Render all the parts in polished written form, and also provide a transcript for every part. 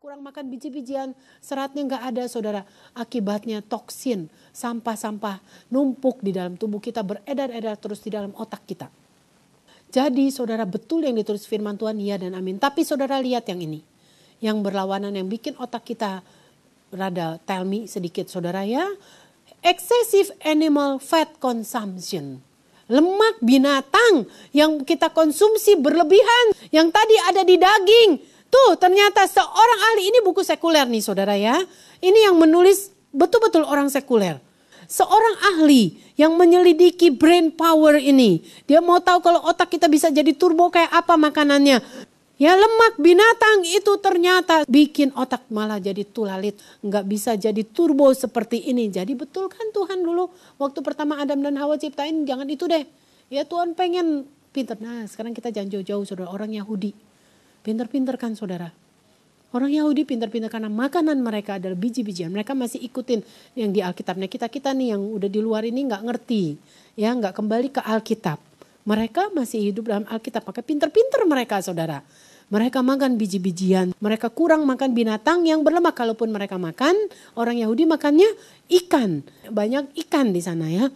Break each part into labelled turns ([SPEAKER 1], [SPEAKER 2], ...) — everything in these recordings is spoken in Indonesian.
[SPEAKER 1] kurang makan biji-bijian, seratnya nggak ada saudara. Akibatnya toksin, sampah-sampah numpuk di dalam tubuh kita, beredar-edar terus di dalam otak kita. Jadi saudara, betul yang ditulis firman Tuhan, ya dan amin. Tapi saudara lihat yang ini, yang berlawanan, yang bikin otak kita rada tell me sedikit saudara ya. Excessive animal fat consumption. Lemak binatang yang kita konsumsi berlebihan, yang tadi ada di daging. Tuh ternyata seorang ahli, ini buku sekuler nih saudara ya. Ini yang menulis betul-betul orang sekuler. Seorang ahli yang menyelidiki brain power ini. Dia mau tahu kalau otak kita bisa jadi turbo kayak apa makanannya. Ya, lemak binatang itu ternyata bikin otak malah jadi tulalit. Nggak bisa jadi turbo seperti ini. Jadi betul kan Tuhan dulu waktu pertama Adam dan Hawa ciptain, jangan itu deh. Ya Tuhan pengen pinter. Nah sekarang kita jangan jauh-jauh saudara, orang Yahudi. Pinter-pinter kan saudara. Orang Yahudi pinter-pinter karena makanan mereka adalah biji-bijian. Mereka masih ikutin yang di Alkitabnya. Kita nih yang udah di luar ini nggak ngerti. Ya nggak kembali ke Alkitab. Mereka masih hidup dalam Alkitab. Maka pinter-pinter mereka saudara. Mereka makan biji-bijian. Mereka kurang makan binatang yang berlemak. Kalaupun mereka makan, orang Yahudi makannya ikan. Banyak ikan di sana ya.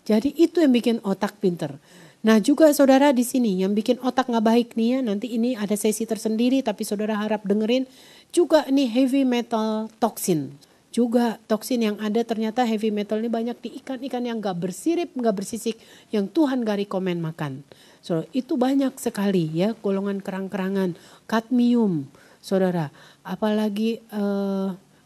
[SPEAKER 1] Jadi itu yang bikin otak pinter. Nah juga saudara di sini yang bikin otak nggak baik nih ya. Nanti ini ada sesi tersendiri tapi saudara harap dengerin. Juga nih heavy metal toxin. Juga toksin yang ada ternyata heavy metal ini banyak di ikan-ikan yang nggak bersirip, nggak bersisik. Yang Tuhan gak rekomen makan. So, itu banyak sekali ya golongan kerang-kerangan. Kadmium saudara. Apalagi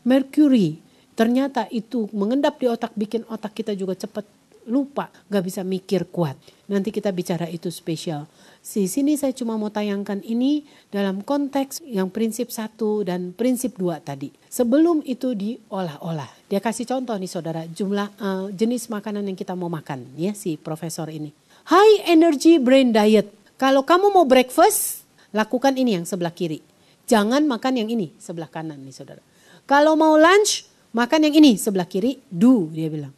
[SPEAKER 1] mercury. Ternyata itu mengendap di otak bikin otak kita juga cepat lupa, gak bisa mikir kuat. Nanti kita bicara itu spesial. Di sini saya cuma mau tayangkan ini dalam konteks yang prinsip 1 dan prinsip 2 tadi. Sebelum itu diolah-olah. Dia kasih contoh nih saudara, jumlah jenis makanan yang kita mau makan ya si profesor ini. High energy brain diet. Kalau kamu mau breakfast, lakukan ini yang sebelah kiri. Jangan makan yang ini sebelah kanan nih saudara. Kalau mau lunch, makan yang ini sebelah kiri, do dia bilang.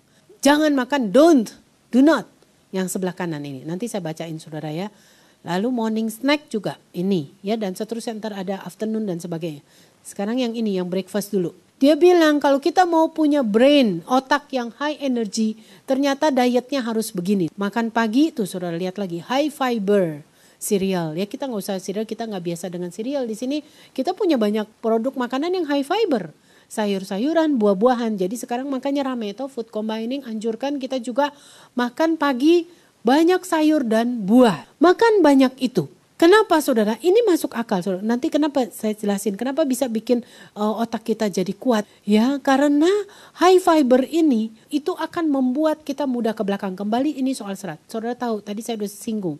[SPEAKER 1] Jangan makan don't, do not yang sebelah kanan ini. Nanti saya bacain saudara ya. Lalu morning snack juga ini ya dan seterusnya ntar ada afternoon dan sebagainya. Sekarang yang ini yang breakfast dulu. Dia bilang kalau kita mau punya brain, otak yang high energy, ternyata dietnya harus begini. Makan pagi tuh saudara lihat lagi high fiber cereal. Ya kita nggak usah cereal, kita nggak biasa dengan cereal di sini. Kita punya banyak produk makanan yang high fiber. Sayur-sayuran, buah-buahan. Jadi sekarang makanya rame itu food combining anjurkan kita juga makan pagi banyak sayur dan buah. Makan banyak itu. Kenapa saudara? Ini masuk akal saudara. Nanti kenapa saya jelasin. Kenapa bisa bikin otak kita jadi kuat. Ya karena high fiber ini itu akan membuat kita mudah ke belakang. Kembali ini soal serat. Saudara tahu tadi saya sudah singgung.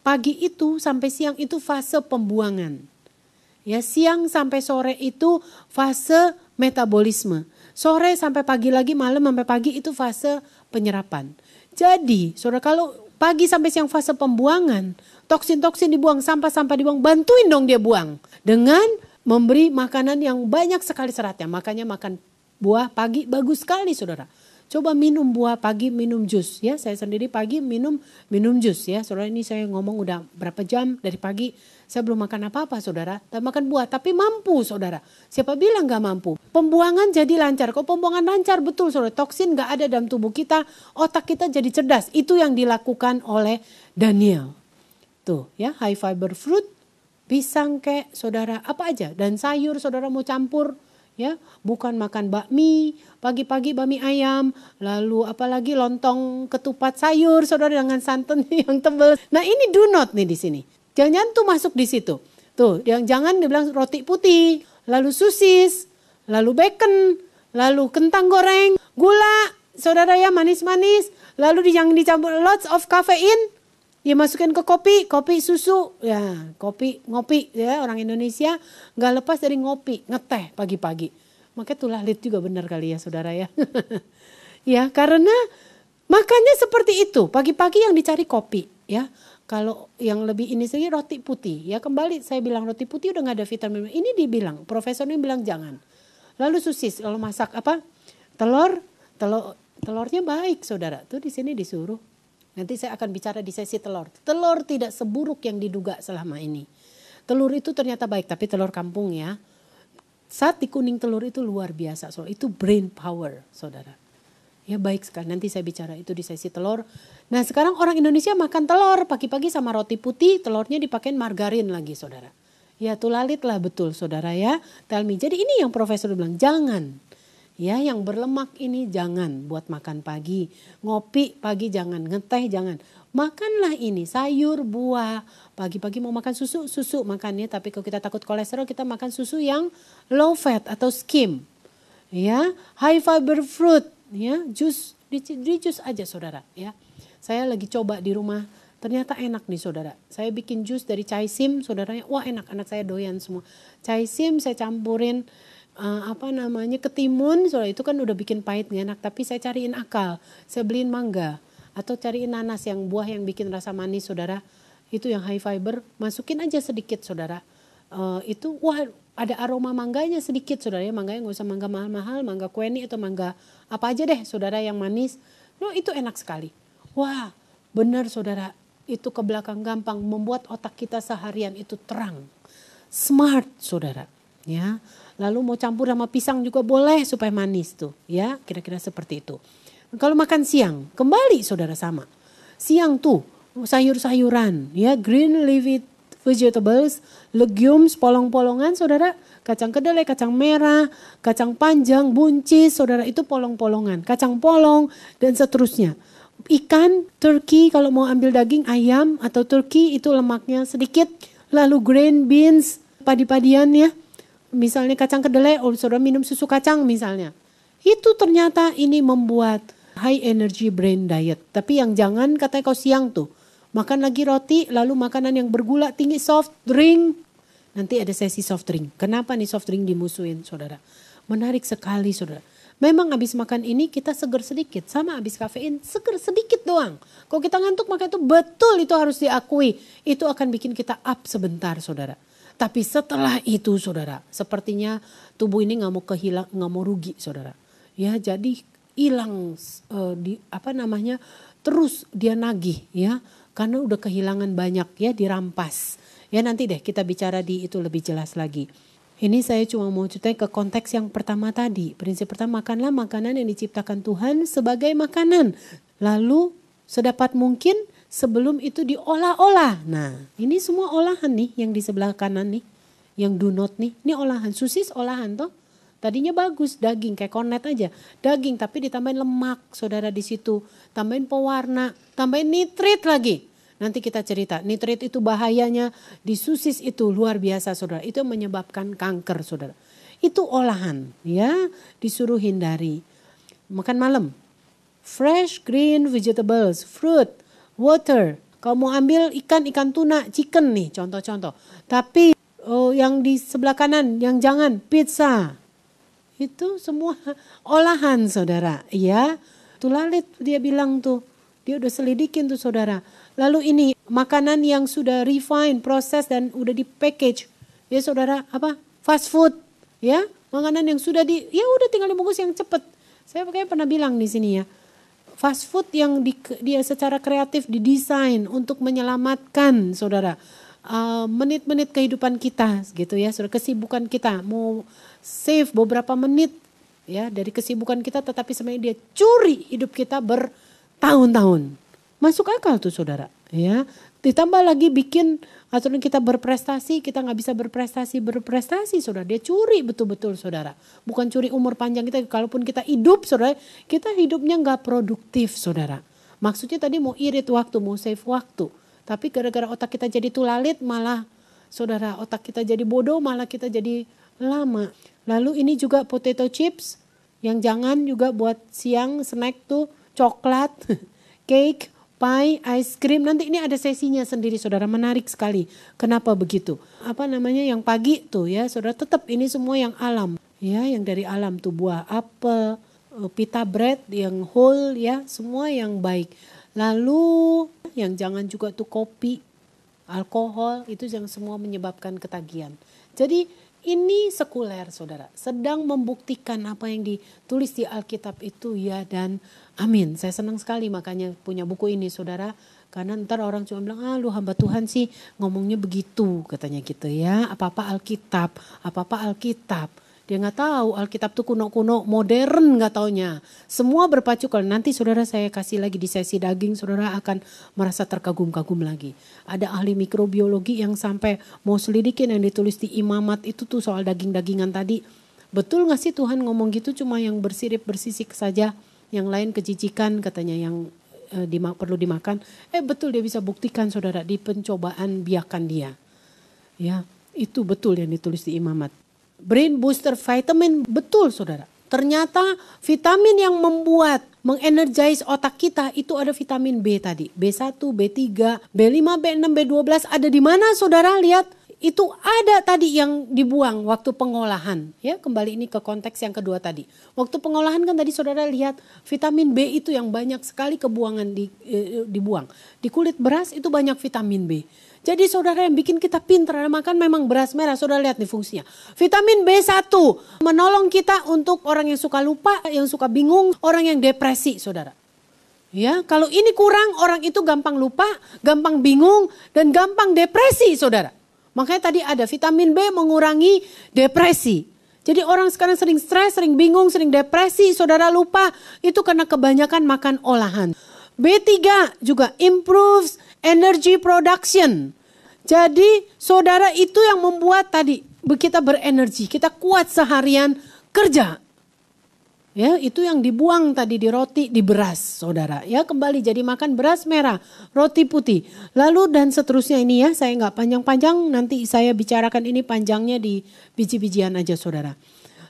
[SPEAKER 1] Pagi itu sampai siang itu fase pembuangan. Ya siang sampai sore itu fase metabolisme. Sore sampai pagi lagi, malam sampai pagi itu fase penyerapan. Jadi, saudara kalau pagi sampai siang fase pembuangan, toksin-toksin dibuang, sampah-sampah dibuang, bantuin dong dia buang. Dengan memberi makanan yang banyak sekali seratnya. Makanya makan buah pagi bagus sekali saudara. Coba minum buah pagi, minum jus ya. Saya sendiri pagi minum jus ya. Saudara ini saya ngomong udah berapa jam dari pagi. Saya belum makan apa-apa saudara. Dan makan buah tapi mampu saudara. Siapa bilang gak mampu? Pembuangan jadi lancar. Kalau pembuangan lancar betul saudara. Toksin gak ada dalam tubuh kita. Otak kita jadi cerdas. Itu yang dilakukan oleh Daniel. Tuh ya high fiber fruit. Pisang kek saudara apa aja. Dan sayur saudara mau campur. Ya, bukan makan bakmi, pagi-pagi bakmi ayam, lalu apalagi lontong ketupat sayur, saudara dengan santan yang tebal. Nah ini do not nih di sini. Jangan tuh masuk di situ. Tuh, yang jangan dibilang roti putih, lalu sosis, lalu bacon, lalu kentang goreng, gula, saudara ya manis-manis, lalu jangan dicampur lots of caffeine. Ya masukin ke kopi susu, ya ngopi ya orang Indonesia nggak lepas dari ngopi, ngeteh pagi-pagi. Makanya tulalit juga benar kali ya saudara ya. Ya karena makannya seperti itu, pagi-pagi yang dicari kopi ya. Kalau yang lebih ini sendiri roti putih ya kembali saya bilang roti putih udah nggak ada vitamin. Ini dibilang, profesor ini bilang jangan. Lalu sosis, kalau masak apa telurnya baik saudara, tuh di sini disuruh. Nanti saya akan bicara di sesi telur. Telur tidak seburuk yang diduga selama ini. Telur itu ternyata baik, tapi telur kampung ya. Zat di kuning telur itu luar biasa, saudara. Itu brain power, saudara. Ya baik sekali, nanti saya bicara itu di sesi telur. Nah sekarang orang Indonesia makan telur pagi-pagi sama roti putih, telurnya dipakein margarin lagi, saudara. Ya tulalit lah betul, saudara ya. Tell me. Jadi ini yang profesor bilang, jangan. Ya yang berlemak ini jangan buat makan pagi. Ngopi pagi jangan, ngeteh jangan. Makanlah ini sayur, buah. Pagi-pagi mau makan susu, susu makannya. Tapi kalau kita takut kolesterol kita makan susu yang low fat atau skim. Ya, high fiber fruit, ya, jus, di jus aja saudara, ya. Saya lagi coba di rumah, ternyata enak nih saudara. Saya bikin jus dari chaisim, saudaranya, wah enak, anak saya doyan semua. Chaisim saya campurin ketimun, soalnya itu kan udah bikin pahit gak enak, tapi saya cariin akal, saya beliin mangga atau cariin nanas yang buah yang bikin rasa manis saudara, itu yang high fiber, masukin aja sedikit saudara, itu wah ada aroma mangganya sedikit saudara ya, mangganya nggak usah mangga mahal-mahal, mangga kueni atau mangga apa aja deh saudara yang manis, itu enak sekali, wah benar saudara, itu ke belakang gampang membuat otak kita seharian itu terang, smart saudara. Ya, lalu mau campur sama pisang juga boleh supaya manis tuh, ya kira-kira seperti itu. Kalau makan siang, kembali saudara sama. Siang tuh sayur-sayuran, ya green leafy vegetables, legumes, polong-polongan saudara, kacang kedelai, kacang merah, kacang panjang, buncis saudara itu polong-polongan, kacang polong dan seterusnya. Ikan, turkey kalau mau ambil daging ayam atau turkey itu lemaknya sedikit, lalu grain beans, padi-padian ya. Misalnya kacang kedelai, saudara minum susu kacang misalnya. Itu ternyata ini membuat high energy brain diet. Tapi yang jangan katanya kau siang tuh. Makan lagi roti, lalu makanan yang bergula tinggi, soft drink. Nanti ada sesi soft drink. Kenapa nih soft drink dimusuhin saudara? Menarik sekali saudara. Memang habis makan ini kita seger sedikit. Sama habis kafein seger sedikit doang. Kalau kita ngantuk maka itu betul itu harus diakui. Itu akan bikin kita up sebentar saudara. Tapi setelah itu saudara, sepertinya tubuh ini nggak mau rugi saudara. Ya jadi hilang terus dia nagih ya, karena udah kehilangan banyak ya, dirampas. Ya nanti deh kita bicara di itu lebih jelas lagi. Ini saya cuma mau cerita ke konteks yang pertama tadi. Prinsip pertama, makanlah makanan yang diciptakan Tuhan sebagai makanan. Lalu sedapat mungkin sebelum itu diolah-olah. Nah ini semua olahan nih yang di sebelah kanan nih. Yang do not nih. Ini olahan. Sosis olahan toh. Tadinya bagus daging kayak kornet aja. Daging tapi ditambahin lemak saudara di situ. Tambahin pewarna. Tambahin nitrit lagi. Nanti kita cerita. Nitrit itu bahayanya di sosis itu luar biasa saudara. Itu menyebabkan kanker saudara. Itu olahan ya. Disuruh hindari. Makan malam. Fresh green vegetables. Fruit. Water, kalau mau ambil ikan tuna, chicken nih contoh-contoh. Tapi yang di sebelah kanan, yang jangan pizza. Itu semua olahan saudara. Ya, Tulalit dia bilang tuh, dia udah selidikin tuh saudara. Lalu ini makanan yang sudah refine, proses dan udah di package. Ya saudara, fast food. Ya, makanan yang sudah ya udah tinggal dibungkus yang cepet. Saya kayaknya pernah bilang di sini ya. Fast food yang dia secara kreatif didesain untuk menyelamatkan saudara menit-menit kehidupan kita gitu ya, saudara, kesibukan kita mau save beberapa menit ya dari kesibukan kita, tetapi sebenarnya dia curi hidup kita bertahun-tahun. Masuk akal tuh saudara ya. Ditambah lagi bikin aturan kita berprestasi, kita nggak bisa berprestasi saudara. Dia curi betul-betul saudara. Bukan curi umur panjang kita, kalaupun kita hidup saudara, kita hidupnya nggak produktif saudara. Maksudnya tadi mau irit waktu, mau save waktu. Tapi gara-gara otak kita jadi tulalit malah saudara, otak kita jadi bodoh malah kita jadi lama. Lalu ini juga potato chips, yang jangan juga buat siang snack tuh coklat, cake, pie, ice cream. Nanti ini ada sesinya sendiri saudara, menarik sekali. Kenapa begitu? Yang pagi tuh ya saudara, tetap ini semua yang alam. Ya, yang dari alam tuh buah apel, pita bread yang whole ya, semua yang baik. Lalu yang jangan juga tuh kopi, alkohol, itu yang semua menyebabkan ketagihan. Jadi ini sekuler saudara, sedang membuktikan apa yang ditulis di Alkitab itu ya dan amin. Saya senang sekali makanya punya buku ini saudara. Karena ntar orang cuma bilang, lu hamba Tuhan sih ngomongnya begitu katanya gitu ya. Apa-apa Alkitab. Dia nggak tahu Alkitab itu kuno-kuno, modern nggak taunya. Semua berpacu, kalau nanti saudara saya kasih lagi di sesi daging, saudara akan merasa terkagum-kagum lagi. Ada ahli mikrobiologi yang sampai mau selidikin yang ditulis di Imamat itu tuh soal daging-dagingan tadi. Betul nggak sih Tuhan ngomong gitu cuma yang bersirip bersisik saja, yang lain kejijikan katanya yang perlu dimakan. Betul dia bisa buktikan saudara di pencobaan biakan dia. Ya, itu betul yang ditulis di Imamat. Brain booster vitamin, betul saudara. Ternyata vitamin yang membuat mengenergize otak kita itu ada vitamin B tadi. B1, B3, B5, B6, B12 ada di mana saudara lihat? Itu ada tadi yang dibuang waktu pengolahan. Ya, kembali ini ke konteks yang kedua tadi. Waktu pengolahan kan tadi saudara lihat vitamin B itu yang banyak sekali kebuangan dibuang. Di kulit beras itu banyak vitamin B. Jadi saudara yang bikin kita pintar makan memang beras merah. Saudara lihat nih fungsinya. Vitamin B1 menolong kita untuk orang yang suka lupa, yang suka bingung, orang yang depresi saudara. Ya, kalau ini kurang orang itu gampang lupa, gampang bingung dan gampang depresi saudara. Makanya tadi ada vitamin B mengurangi depresi. Jadi orang sekarang sering stres, sering bingung, sering depresi, saudara lupa itu karena kebanyakan makan olahan. B3 juga improves energy production. Jadi saudara itu yang membuat tadi kita berenergi, kita kuat seharian kerja. Ya, itu yang dibuang tadi di roti, di beras, saudara. Ya, kembali jadi makan beras merah, roti putih. Lalu dan seterusnya ini ya, saya nggak panjang-panjang, nanti saya bicarakan ini panjangnya di biji-bijian aja, saudara.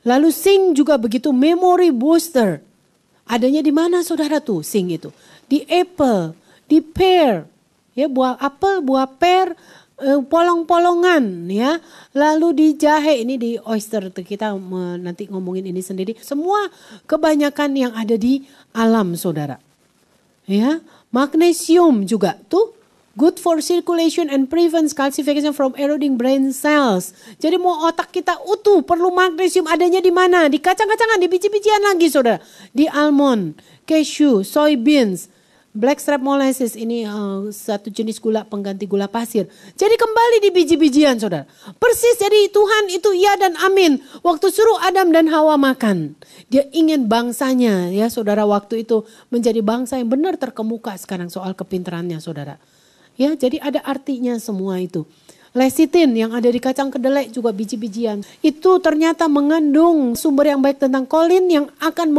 [SPEAKER 1] Lalu zinc juga begitu, memory booster. Adanya di mana, saudara tuh zinc itu? Di apple, di pear, ya buah apel, buah pear, polong-polongan ya, lalu di jahe, ini di oyster kita nanti ngomongin ini sendiri. Semua kebanyakan yang ada di alam saudara. Ya, magnesium juga tuh good for circulation and prevents calcification from eroding brain cells. Jadi mau otak kita utuh perlu magnesium, adanya di mana? Di kacang-kacangan, di biji-bijian lagi saudara. Di almond, cashew, soybeans. Blackstrap molasses ini satu jenis gula pengganti gula pasir. Jadi kembali di biji-bijian saudara. Persis jadi Tuhan itu ya dan amin. Waktu suruh Adam dan Hawa makan. Dia ingin bangsanya ya saudara waktu itu menjadi bangsa yang benar terkemuka sekarang soal kepintarannya saudara. Ya jadi ada artinya semua itu. Lecithin yang ada di kacang kedelai juga biji-bijian. Itu ternyata mengandung sumber yang baik tentang kolin yang akan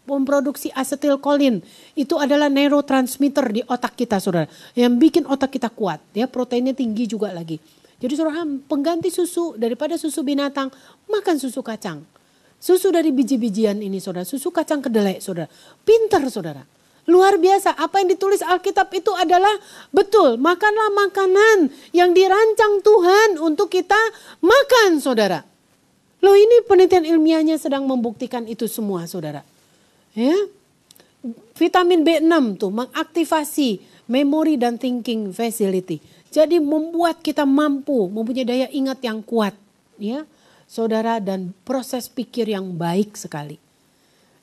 [SPEAKER 1] memproduksi asetilkolin. Itu adalah neurotransmitter di otak kita saudara. Yang bikin otak kita kuat. Ya, proteinnya tinggi juga lagi. Jadi saudara pengganti susu daripada susu binatang, makan susu kacang. Susu dari biji-bijian ini saudara. Susu kacang kedelai saudara. Pintar saudara. Luar biasa. Apa yang ditulis Alkitab itu adalah betul. Makanlah makanan yang dirancang Tuhan untuk kita makan saudara. Loh ini penelitian ilmiahnya sedang membuktikan itu semua saudara. Ya, vitamin B6 tuh mengaktifasi memory dan thinking facility. Jadi membuat kita mampu mempunyai daya ingat yang kuat, ya, saudara, dan proses pikir yang baik sekali.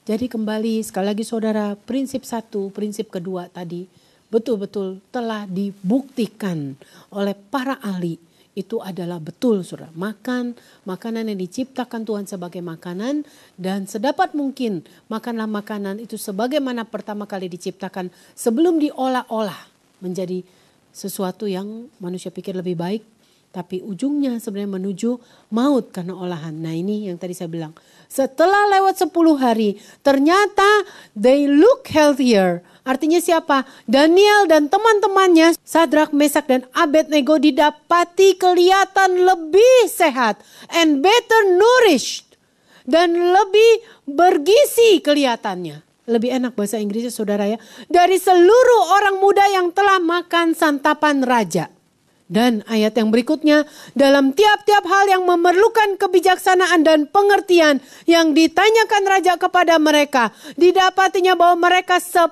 [SPEAKER 1] Jadi kembali sekali lagi saudara, prinsip satu, prinsip kedua tadi betul-betul telah dibuktikan oleh para ahli. Itu adalah betul saudara. Makanan yang diciptakan Tuhan sebagai makanan. Dan sedapat mungkin makanlah makanan itu sebagaimana pertama kali diciptakan. Sebelum diolah-olah menjadi sesuatu yang manusia pikir lebih baik. Tapi ujungnya sebenarnya menuju maut karena olahan. Nah ini yang tadi saya bilang. Setelah lewat 10 hari ternyata they look healthier. Artinya siapa? Daniel dan teman-temannya Sadrak, Mesak dan Abednego didapati kelihatan lebih sehat and better nourished dan lebih bergizi kelihatannya. Lebih enak bahasa Inggrisnya saudara ya. Dari seluruh orang muda yang telah makan santapan raja. Dan ayat yang berikutnya, dalam tiap-tiap hal yang memerlukan kebijaksanaan dan pengertian yang ditanyakan raja kepada mereka, didapatinya bahwa mereka 10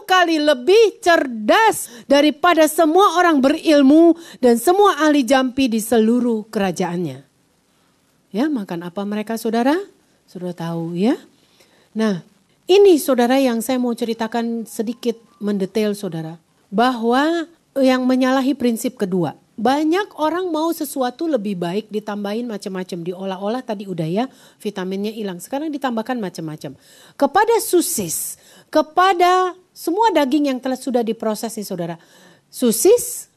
[SPEAKER 1] kali lebih cerdas daripada semua orang berilmu dan semua ahli jampi di seluruh kerajaannya. Ya, makan apa mereka saudara? Saudara tahu ya. Nah, ini saudara yang saya mau ceritakan sedikit mendetail saudara. Bahwa yang menyalahi prinsip kedua. banyak orang mau sesuatu lebih baik ditambahin macam-macam. Diolah-olah tadi udah ya, vitaminnya hilang. Sekarang ditambahkan macam-macam. Kepada sosis, kepada semua daging yang sudah diproses nih saudara. Sosis,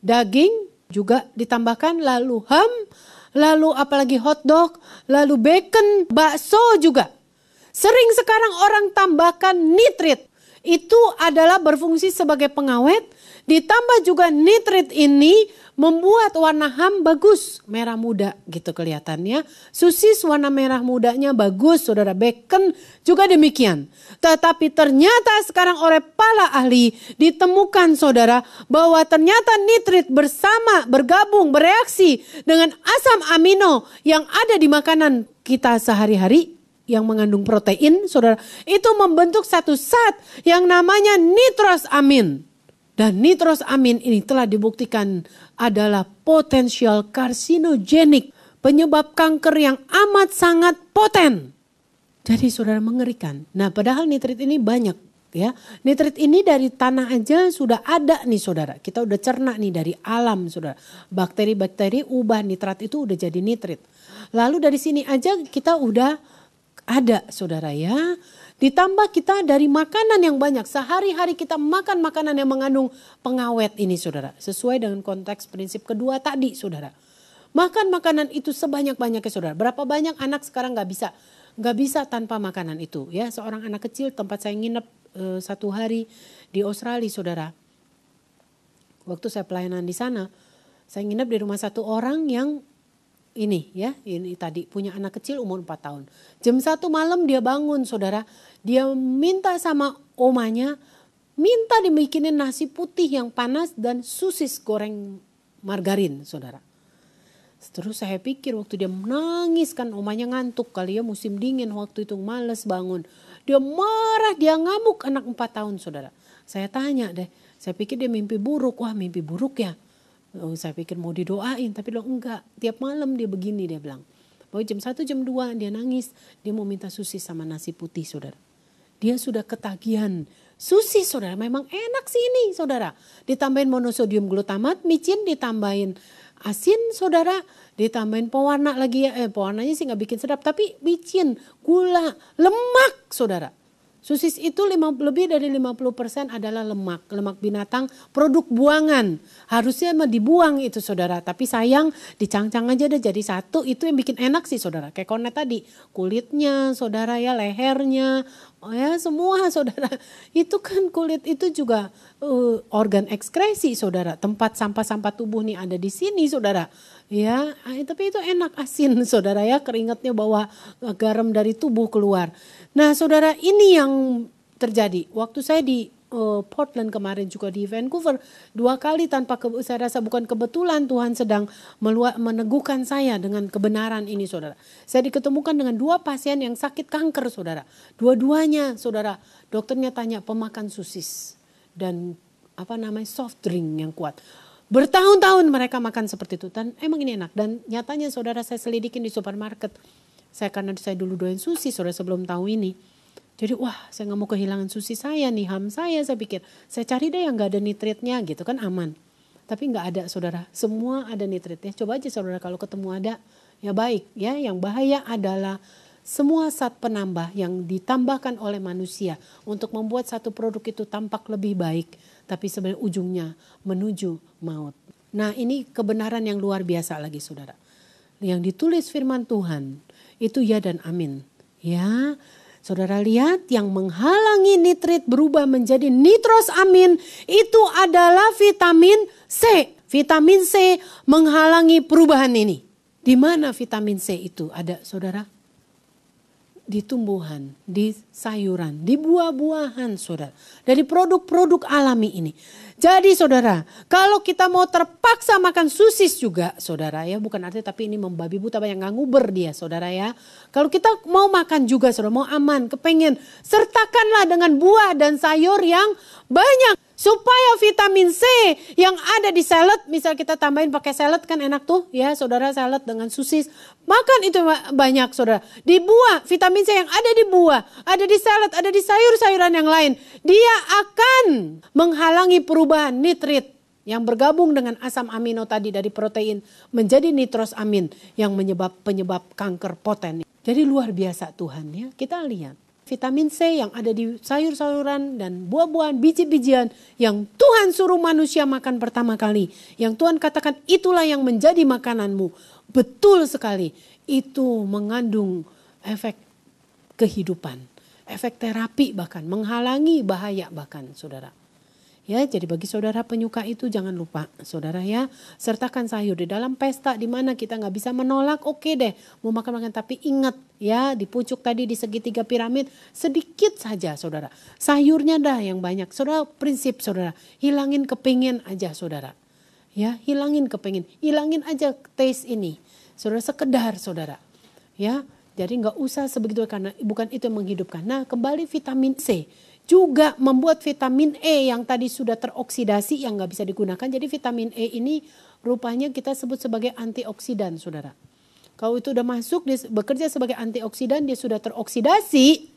[SPEAKER 1] daging juga ditambahkan, lalu ham, lalu apalagi hotdog, lalu bacon, bakso juga. Sering sekarang orang tambahkan nitrit. Itu adalah berfungsi sebagai pengawet. Ditambah juga nitrit ini membuat warna ham bagus. Merah muda gitu kelihatannya. Sosis warna merah mudanya bagus saudara. Bacon juga demikian. Tetapi ternyata sekarang oleh para ahli ditemukan saudara. Bahwa ternyata nitrit bergabung, bereaksi dengan asam amino yang ada di makanan kita sehari-hari. Yang mengandung protein, saudara, itu membentuk satu zat yang namanya nitrosamin. Dan nitrosamin ini telah dibuktikan adalah potensial karsinogenik, penyebab kanker yang amat sangat poten. Jadi saudara mengerikan. Nah padahal nitrit ini banyak ya. Nitrit ini dari tanah aja sudah ada nih saudara. Kita udah cerna nih dari alam saudara. Bakteri-bakteri ubah nitrat itu udah jadi nitrit. Lalu dari sini aja kita udah ada saudara ya. Ditambah kita dari makanan yang banyak. Sehari-hari kita makan makanan yang mengandung pengawet ini saudara. Sesuai dengan konteks prinsip kedua tadi saudara. Makan makanan itu sebanyak-banyaknya saudara. Berapa banyak anak sekarang gak bisa tanpa makanan itu ya. Seorang anak kecil tempat saya nginep 1 hari di Australia saudara. Waktu saya pelayanan di sana. Saya nginep di rumah satu orang yang ini tadi punya anak kecil umur 4 tahun. Jam 1 malam dia bangun saudara. Dia minta sama omanya, minta dibikinin nasi putih yang panas dan sosis goreng margarin saudara. Terus saya pikir waktu dia menangis kan omanya ngantuk kali ya musim dingin waktu itu males bangun. Dia marah, dia ngamuk anak 4 tahun saudara. Saya tanya deh, saya pikir dia mimpi buruk. Wah mimpi buruk ya. Oh, saya pikir mau didoain tapi lo enggak. Tiap malam dia begini dia bilang. Bahwa jam 1 jam 2 dia nangis. Dia mau minta sosis sama nasi putih saudara. Dia sudah ketagihan. Sosis saudara memang enak sih ini saudara. Ditambahin monosodium glutamat, micin ditambahin asin saudara. Ditambahin pewarna lagi ya. Pewarnanya sih gak bikin sedap tapi micin, gula, lemak saudara. Sosis itu lebih dari 50% adalah lemak binatang, produk buangan. Harusnya dibuang itu saudara, tapi sayang dicangcang aja deh jadi satu, itu yang bikin enak sih saudara. Kayak kornet tadi, kulitnya saudara ya, lehernya, ya semua saudara. Itu kan kulit itu juga organ ekskresi saudara, tempat sampah-sampah tubuh nih ada di sini saudara. Ya, tapi itu enak asin saudara ya, keringatnya bawa garam dari tubuh keluar. Nah saudara ini yang terjadi. Waktu saya di Portland kemarin juga di Vancouver 2 kali saya rasa bukan kebetulan Tuhan sedang meneguhkan saya dengan kebenaran ini saudara. Saya diketemukan dengan 2 pasien yang sakit kanker saudara. Dua-duanya saudara dokternya tanya pemakan sosis dan soft drink yang kuat. Bertahun-tahun mereka makan seperti itu dan emang ini enak. Dan nyatanya saudara saya selidikin di supermarket. Karena saya dulu doain sosis saudara sebelum tahu ini. Jadi wah saya gak mau kehilangan sosis saya nih, ham saya pikir. Saya cari deh yang gak ada nitritnya gitu kan aman. Tapi gak ada saudara, semua ada nitritnya. Coba aja saudara kalau ketemu ada ya baik ya. Yang bahaya adalah semua zat penambah yang ditambahkan oleh manusia. Untuk membuat satu produk itu tampak lebih baik. Tapi sebenarnya ujungnya menuju maut. Nah ini kebenaran yang luar biasa lagi saudara. Yang ditulis firman Tuhan itu ya dan amin. Ya saudara lihat yang menghalangi nitrit berubah menjadi nitrosamin itu adalah vitamin C. Vitamin C menghalangi perubahan ini. Di mana vitamin C itu ada saudara? Di tumbuhan, di sayuran, di buah-buahan saudara. Dari produk-produk alami ini. Jadi saudara, kalau kita mau terpaksa makan sosis juga saudara ya. Bukan artinya tapi ini membabi buta banyak gak nguber dia saudara ya. Kalau kita mau makan juga saudara, mau aman, kepengen. Sertakanlah dengan buah dan sayur yang banyak. Supaya vitamin C yang ada di salad, misal kita tambahin pakai salad kan enak tuh ya saudara, salad dengan sosis. Makan itu banyak saudara. Di buah, vitamin C yang ada di buah, ada di salad, ada di sayur-sayuran yang lain. Dia akan menghalangi perubahan nitrit yang bergabung dengan asam amino tadi dari protein menjadi nitrosamin yang penyebab kanker poten. Jadi luar biasa Tuhan ya. Kita lihat vitamin C yang ada di sayur-sayuran dan buah-buahan, biji-bijian yang Tuhan suruh manusia makan pertama kali. Yang Tuhan katakan itulah yang menjadi makananmu. Betul sekali. Itu mengandung efek kehidupan. Efek terapi bahkan. Menghalangi bahaya bahkan saudara. Ya, jadi bagi saudara penyuka itu jangan lupa saudara ya, sertakan sayur di dalam pesta di mana kita nggak bisa menolak, oke deh mau makan-makan, tapi ingat ya di pucuk tadi di segitiga piramid sedikit saja saudara, sayurnya dah yang banyak saudara. Prinsip saudara, hilangin kepingin aja saudara ya, hilangin aja taste ini saudara, sekedar saudara ya. Jadi nggak usah sebegitu karena bukan itu yang menghidupkan. Nah kembali vitamin C juga membuat vitamin E yang tadi sudah teroksidasi yang nggak bisa digunakan. Jadi vitamin E ini rupanya kita sebut sebagai antioksidan saudara. Kalau itu udah masuk dia bekerja sebagai antioksidan, dia sudah teroksidasi,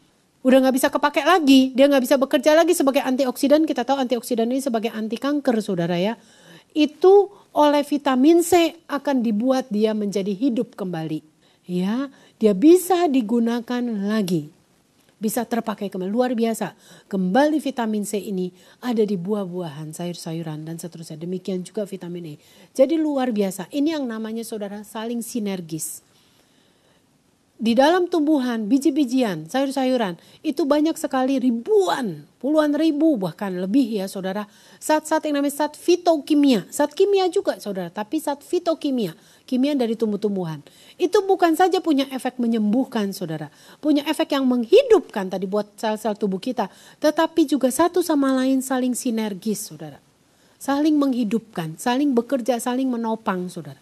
[SPEAKER 1] udah nggak bisa kepake lagi, dia nggak bisa bekerja lagi sebagai antioksidan. Kita tahu antioksidan ini sebagai anti kanker saudara ya. Itu oleh vitamin C akan dibuat dia menjadi hidup kembali. Ya, dia bisa digunakan lagi. Bisa terpakai kembali, luar biasa. Kembali vitamin C ini ada di buah-buahan, sayur-sayuran dan seterusnya. Demikian juga vitamin E. Jadi luar biasa. Ini yang namanya saudara saling sinergis. Di dalam tumbuhan, biji-bijian, sayur-sayuran itu banyak sekali ribuan, puluhan ribu bahkan lebih ya saudara. Zat-zat yang namanya zat fitokimia. Zat kimia juga saudara, tapi zat fitokimia. Kimia dari tumbuh-tumbuhan. Itu bukan saja punya efek menyembuhkan saudara. Punya efek yang menghidupkan tadi buat sel-sel tubuh kita. Tetapi juga satu sama lain saling sinergis saudara. Saling menghidupkan, saling bekerja, saling menopang saudara.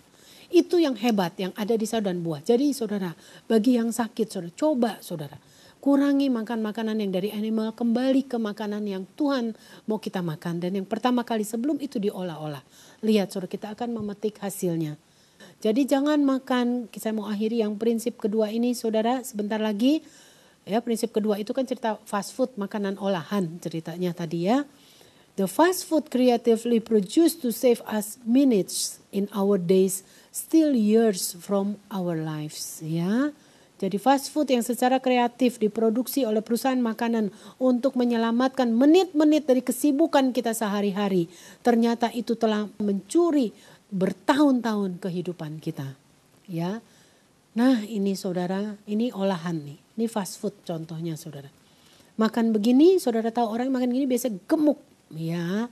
[SPEAKER 1] Itu yang hebat yang ada di sayur dan buah. Jadi saudara, bagi yang sakit saudara, coba saudara. Kurangi makan makanan yang dari animal, kembali ke makanan yang Tuhan mau kita makan. Dan yang pertama kali sebelum itu diolah-olah. Lihat saudara, kita akan memetik hasilnya. Jadi jangan makan, saya mau akhiri yang prinsip kedua ini saudara sebentar lagi. Ya, prinsip kedua itu kan cerita fast food, makanan olahan ceritanya tadi ya. The fast food creatively produced to save us minutes in our days, still years from our lives. Ya, jadi fast food yang secara kreatif diproduksi oleh perusahaan makanan untuk menyelamatkan menit-menit dari kesibukan kita sehari-hari. Ternyata itu telah mencuri bertahun-tahun kehidupan kita. Ya, nah ini saudara, ini olahan nih, ini fast food contohnya saudara. Makan begini, saudara tahu orang makan gini biasa gemuk. Ya,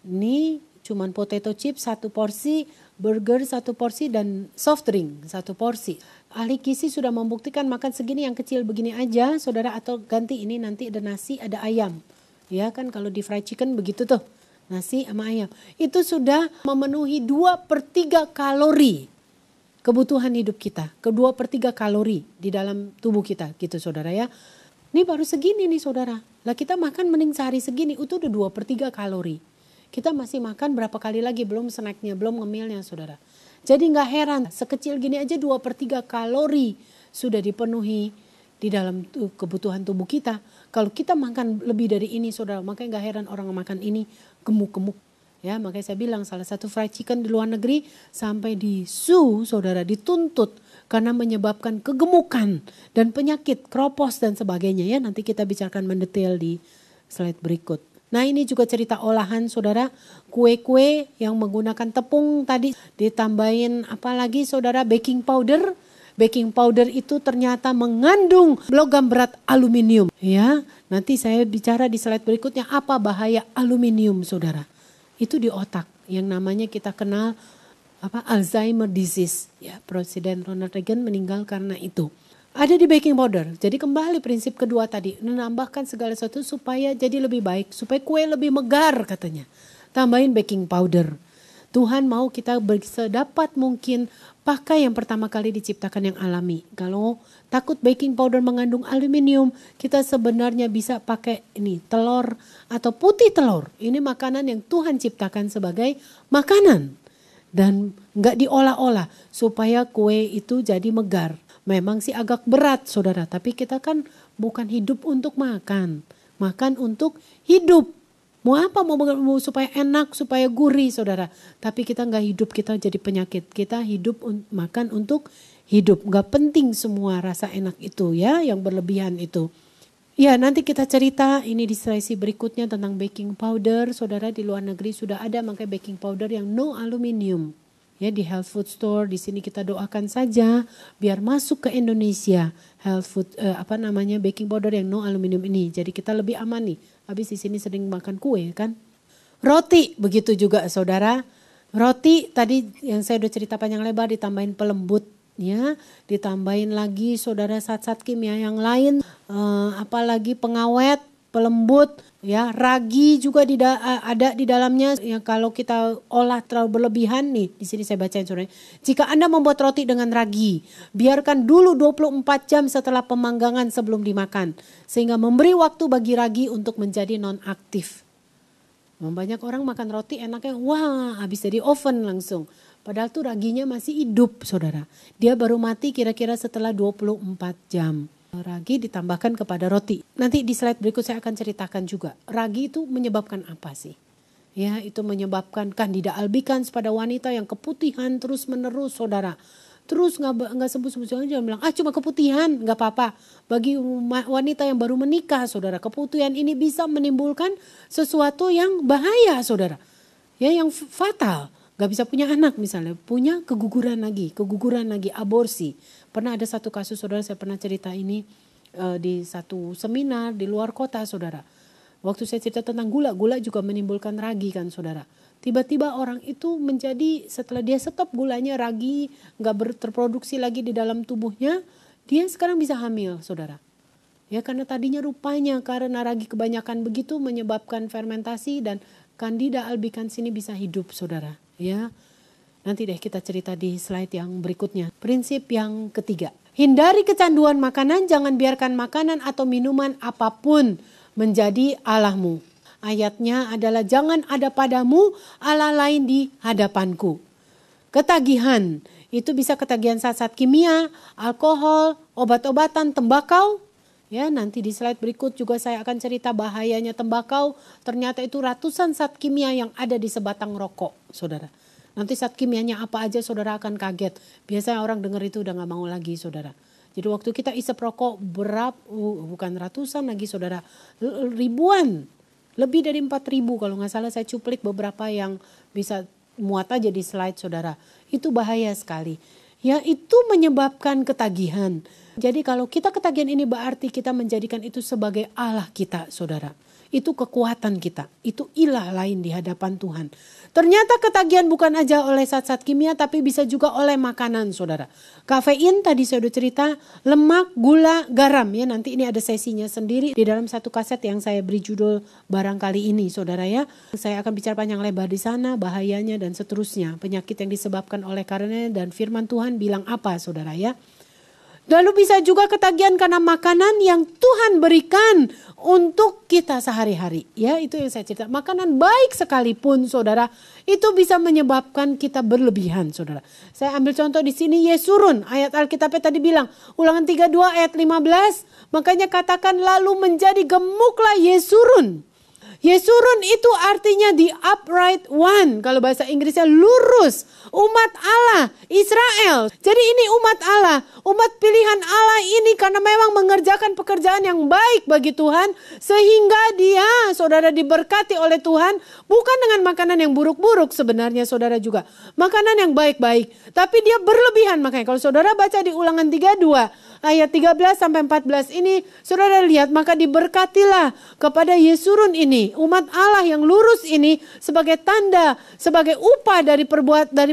[SPEAKER 1] ini cuman potato chips 1 porsi, burger 1 porsi dan soft drink 1 porsi. Ahli gizi sudah membuktikan makan segini yang kecil begini aja saudara, atau ganti ini nanti ada nasi ada ayam. Ya kan kalau di fried chicken begitu tuh, nasi sama ayam. Itu sudah memenuhi 2/3 kalori kebutuhan hidup kita. 2/3 kalori di dalam tubuh kita gitu saudara ya. Ini baru segini nih saudara. Lah kita makan mending sehari segini, itu udah 2/3 kalori. Kita masih makan berapa kali lagi, belum snacknya, belum ngemilnya saudara. Jadi gak heran, sekecil gini aja 2/3 kalori sudah dipenuhi di dalam kebutuhan tubuh kita. Kalau kita makan lebih dari ini saudara, makanya gak heran orang makan ini gemuk-gemuk. Ya, makanya saya bilang salah satu fried chicken di luar negeri sampai disu saudara, dituntut. Karena menyebabkan kegemukan dan penyakit, kropos dan sebagainya ya. Nanti kita bicarakan mendetail di slide berikut. Nah ini juga cerita olahan saudara. Kue-kue yang menggunakan tepung tadi ditambahin apa lagi saudara, baking powder. Baking powder itu ternyata mengandung logam berat aluminium. Ya, nanti saya bicara di slide berikutnya apa bahaya aluminium saudara. Itu di otak yang namanya kita kenal Alzheimer disease. Ya, Presiden Ronald Reagan meninggal karena itu. Ada di baking powder. Jadi kembali prinsip kedua tadi, menambahkan segala sesuatu supaya jadi lebih baik, supaya kue lebih megar katanya. Tambahin baking powder. Tuhan mau kita sedapat mungkin pakai yang pertama kali diciptakan yang alami. Kalau takut baking powder mengandung aluminium, kita sebenarnya bisa pakai ini telur atau putih telur. Ini makanan yang Tuhan ciptakan sebagai makanan. Dan enggak diolah-olah supaya kue itu jadi megar. Memang sih agak berat saudara, tapi kita kan bukan hidup untuk makan. Makan untuk hidup. Mau apa? Mau supaya enak, supaya gurih saudara. Tapi kita nggak hidup, kita jadi penyakit. Kita hidup makan untuk hidup. Nggak penting semua rasa enak itu ya, yang berlebihan itu. Ya nanti kita cerita ini di sesi berikutnya tentang baking powder. Saudara di luar negeri sudah ada makanya baking powder yang no aluminium. Ya di health food store di sini kita doakan saja biar masuk ke Indonesia health food baking powder yang no aluminium ini. Jadi kita lebih aman nih. Habis di sini sering makan kue kan. Roti begitu juga saudara. Roti tadi yang saya udah cerita panjang lebar ditambahin pelembut. Ya, ditambahin lagi saudara zat-zat kimia yang lain, apalagi pengawet, pelembut, ya ragi juga ada di dalamnya. Ya, kalau kita olah terlalu berlebihan nih, di sini saya bacain saudara. Jika Anda membuat roti dengan ragi, biarkan dulu 24 jam setelah pemanggangan sebelum dimakan, sehingga memberi waktu bagi ragi untuk menjadi non-aktif. Banyak orang makan roti enaknya, wah habis dari oven langsung. Padahal tuh raginya masih hidup saudara. Dia baru mati kira-kira setelah 24 jam. Ragi ditambahkan kepada roti. Nanti di slide berikut saya akan ceritakan juga. Ragi itu menyebabkan apa sih? Ya itu menyebabkan Candida albicans pada wanita yang keputihan terus menerus saudara. Terus nggak sembuh-sembuh jangan bilang cuma keputihan nggak apa-apa. Bagi wanita yang baru menikah saudara, keputihan ini bisa menimbulkan sesuatu yang bahaya saudara. Ya yang fatal. Gak bisa punya anak misalnya, punya keguguran lagi, aborsi. Pernah ada satu kasus saudara, saya pernah cerita ini di satu seminar di luar kota saudara. Waktu saya cerita tentang gula juga menimbulkan ragi kan saudara. Tiba-tiba orang itu menjadi setelah dia stop gulanya, ragi gak terproduksi lagi di dalam tubuhnya, dia sekarang bisa hamil saudara. Ya karena tadinya rupanya karena ragi kebanyakan begitu menyebabkan fermentasi dan Candida albicans ini bisa hidup saudara. Ya, nanti deh kita cerita di slide yang berikutnya. Prinsip yang ketiga, hindari kecanduan makanan, jangan biarkan makanan atau minuman apapun menjadi allahmu. Ayatnya adalah jangan ada padamu Allah lain di hadapanku. Ketagihan, itu bisa ketagihan zat-zat kimia, alkohol, obat-obatan, tembakau. Ya, nanti di slide berikut juga saya akan cerita bahayanya tembakau. Ternyata itu ratusan zat kimia yang ada di sebatang rokok, saudara. Nanti zat kimianya apa aja saudara akan kaget. Biasanya orang dengar itu udah gak mau lagi, saudara. Jadi waktu kita isep rokok bukan ratusan lagi, saudara. Ribuan, lebih dari 4.000 kalau gak salah saya cuplik beberapa yang bisa muat aja di slide, saudara. Itu bahaya sekali. Ya, itu menyebabkan ketagihan. Jadi kalau kita ketagihan ini berarti kita menjadikan itu sebagai Allah kita saudara. Itu kekuatan kita, itu ilah lain di hadapan Tuhan. Ternyata ketagihan bukan aja oleh zat-zat kimia tapi bisa juga oleh makanan saudara. Kafein tadi saya udah cerita, lemak, gula, garam ya. Nanti ini ada sesinya sendiri di dalam satu kaset yang saya beri judul barangkali ini saudara ya. Saya akan bicara panjang lebar di sana, bahayanya dan seterusnya. Penyakit yang disebabkan oleh karena dan firman Tuhan bilang apa saudara ya. Lalu bisa juga ketagihan karena makanan yang Tuhan berikan untuk kita sehari-hari. Ya, itu yang saya cerita. Makanan baik sekalipun, saudara, itu bisa menyebabkan kita berlebihan, saudara. Saya ambil contoh di sini Yesurun. Ayat Alkitabnya tadi bilang, Ulangan 32 ayat 15. Makanya katakan lalu menjadi gemuklah Yesurun. Yesurun itu artinya the upright one. Kalau bahasa Inggrisnya lurus. Umat Allah, Israel. Jadi ini umat Allah. Umat pilihan Allah ini karena memang mengerjakan pekerjaan yang baik bagi Tuhan. Sehingga dia, saudara, diberkati oleh Tuhan. Bukan dengan makanan yang buruk-buruk sebenarnya saudara juga. Makanan yang baik-baik. Tapi dia berlebihan. Makanya kalau saudara baca di Ulangan 32. Ayat 13 sampai 14 ini saudara lihat maka diberkatilah kepada Yesurun ini umat Allah yang lurus ini sebagai tanda sebagai upah dari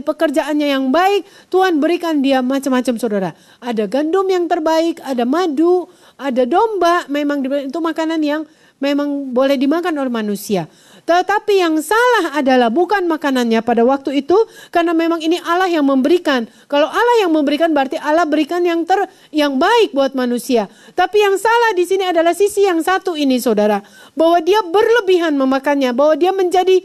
[SPEAKER 1] pekerjaannya yang baik Tuhan berikan dia macam-macam saudara. Ada gandum yang terbaik, ada madu, ada domba, memang itu makanan yang memang boleh dimakan oleh manusia. Tetapi yang salah adalah bukan makanannya pada waktu itu karena memang ini Allah yang memberikan. Kalau Allah yang memberikan berarti Allah berikan yang baik buat manusia. Tapi yang salah di sini adalah sisi yang satu ini saudara. Bahwa dia berlebihan memakannya, bahwa dia menjadi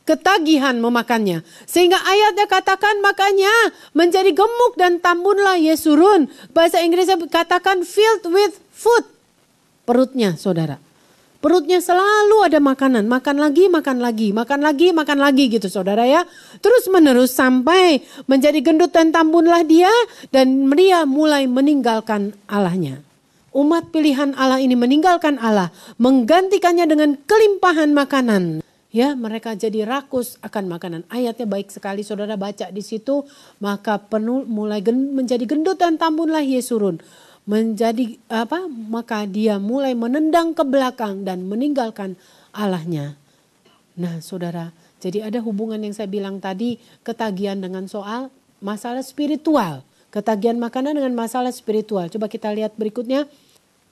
[SPEAKER 1] ketagihan memakannya. Sehingga ayatnya katakan makanya menjadi gemuk dan tambunlah Yesurun. Bahasa Inggrisnya katakan filled with food. Perutnya saudara. Perutnya selalu ada makanan, makan lagi gitu saudara ya. Terus menerus sampai menjadi gendut dan tambunlah dia dan dia mulai meninggalkan Allahnya. Umat pilihan Allah ini meninggalkan Allah, menggantikannya dengan kelimpahan makanan. Ya, mereka jadi rakus akan makanan. Ayatnya baik sekali saudara baca di situ. Maka mulai menjadi gendut dan tambunlah Yesurun. Maka dia mulai menendang ke belakang dan meninggalkan Allahnya. Nah saudara, jadi ada hubungan yang saya bilang tadi, ketagihan dengan soal masalah spiritual. Ketagihan makanan dengan masalah spiritual. Coba kita lihat berikutnya.